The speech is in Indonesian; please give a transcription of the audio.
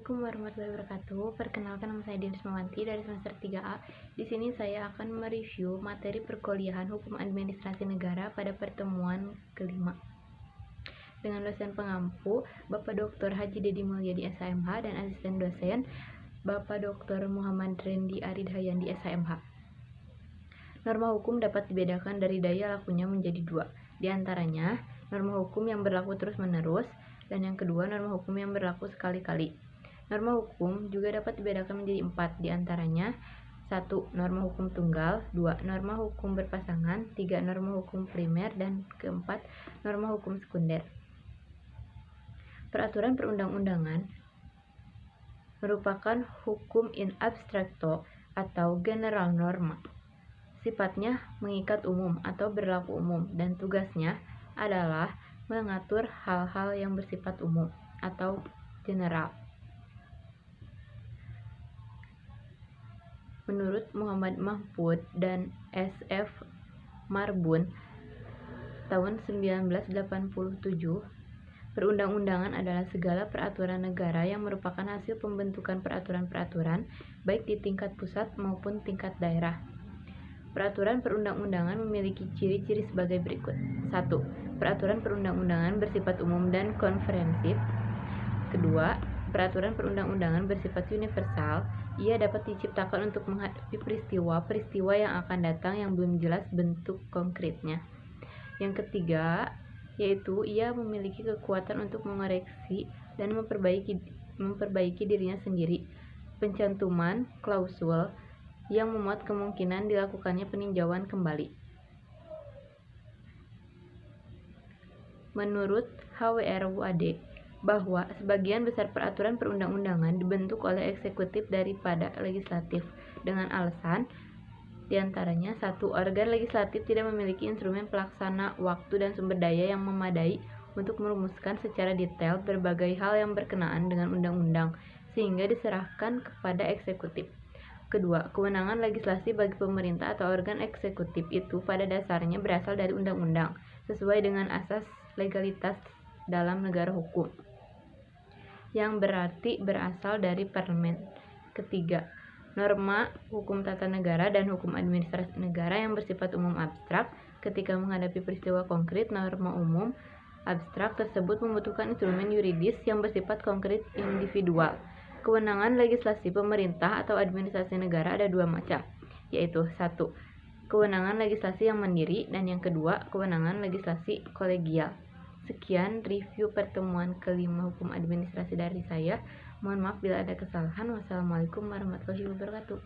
Assalamualaikum warahmatullahi wabarakatuh. Perkenalkan, nama saya Dian Ismawanti dari semester 3A. Di sini saya akan mereview materi perkuliahan Hukum Administrasi Negara pada pertemuan kelima. Dengan dosen pengampu Bapak Dr. Haji Dedi Mulyadi SHMH dan asisten dosen Bapak Dr. Muhammad Rendi Aridhayan di SHMH. Norma hukum dapat dibedakan dari daya lakunya menjadi dua. Di antaranya, norma hukum yang berlaku terus-menerus, dan yang kedua, norma hukum yang berlaku sekali-kali. Norma hukum juga dapat dibedakan menjadi 4, di antaranya 1. Norma hukum tunggal, 2. Norma hukum berpasangan, 3. Norma hukum primer, dan keempat, norma hukum sekunder. Peraturan perundang-undangan merupakan hukum in abstracto atau general norma. Sifatnya mengikat umum atau berlaku umum, dan tugasnya adalah mengatur hal-hal yang bersifat umum atau general. Menurut Muhammad Mahfud dan S.F. Marbun tahun 1987, perundang-undangan adalah segala peraturan negara yang merupakan hasil pembentukan peraturan-peraturan baik di tingkat pusat maupun tingkat daerah. Peraturan perundang-undangan memiliki ciri-ciri sebagai berikut. 1. Peraturan perundang-undangan bersifat umum dan konferensif. 2. Peraturan perundang-undangan bersifat universal. Ia dapat diciptakan untuk menghadapi peristiwa-peristiwa yang akan datang yang belum jelas bentuk konkretnya. Yang ketiga, yaitu ia memiliki kekuatan untuk mengoreksi dan memperbaiki dirinya sendiri. Pencantuman klausul yang memuat kemungkinan dilakukannya peninjauan kembali. Menurut HWRUAD, bahwa sebagian besar peraturan perundang-undangan dibentuk oleh eksekutif daripada legislatif dengan alasan diantaranya 1. Organ legislatif tidak memiliki instrumen pelaksana, waktu, dan sumber daya yang memadai untuk merumuskan secara detail berbagai hal yang berkenaan dengan undang-undang, sehingga diserahkan kepada eksekutif. Kedua, kewenangan legislasi bagi pemerintah atau organ eksekutif itu pada dasarnya berasal dari undang-undang, sesuai dengan asas legalitas dalam negara hukum, yang berarti berasal dari parlemen. Ketiga, norma hukum tata negara dan hukum administrasi negara yang bersifat umum abstrak. Ketika menghadapi peristiwa konkret, norma umum abstrak tersebut membutuhkan instrumen yuridis yang bersifat konkret individual. Kewenangan legislasi pemerintah atau administrasi negara ada dua macam, yaitu 1. Kewenangan legislasi yang mandiri, dan yang kedua, kewenangan legislasi kolegial. Sekian review pertemuan kelima hukum administrasi dari saya. Mohon maaf bila ada kesalahan. Wassalamualaikum warahmatullahi wabarakatuh.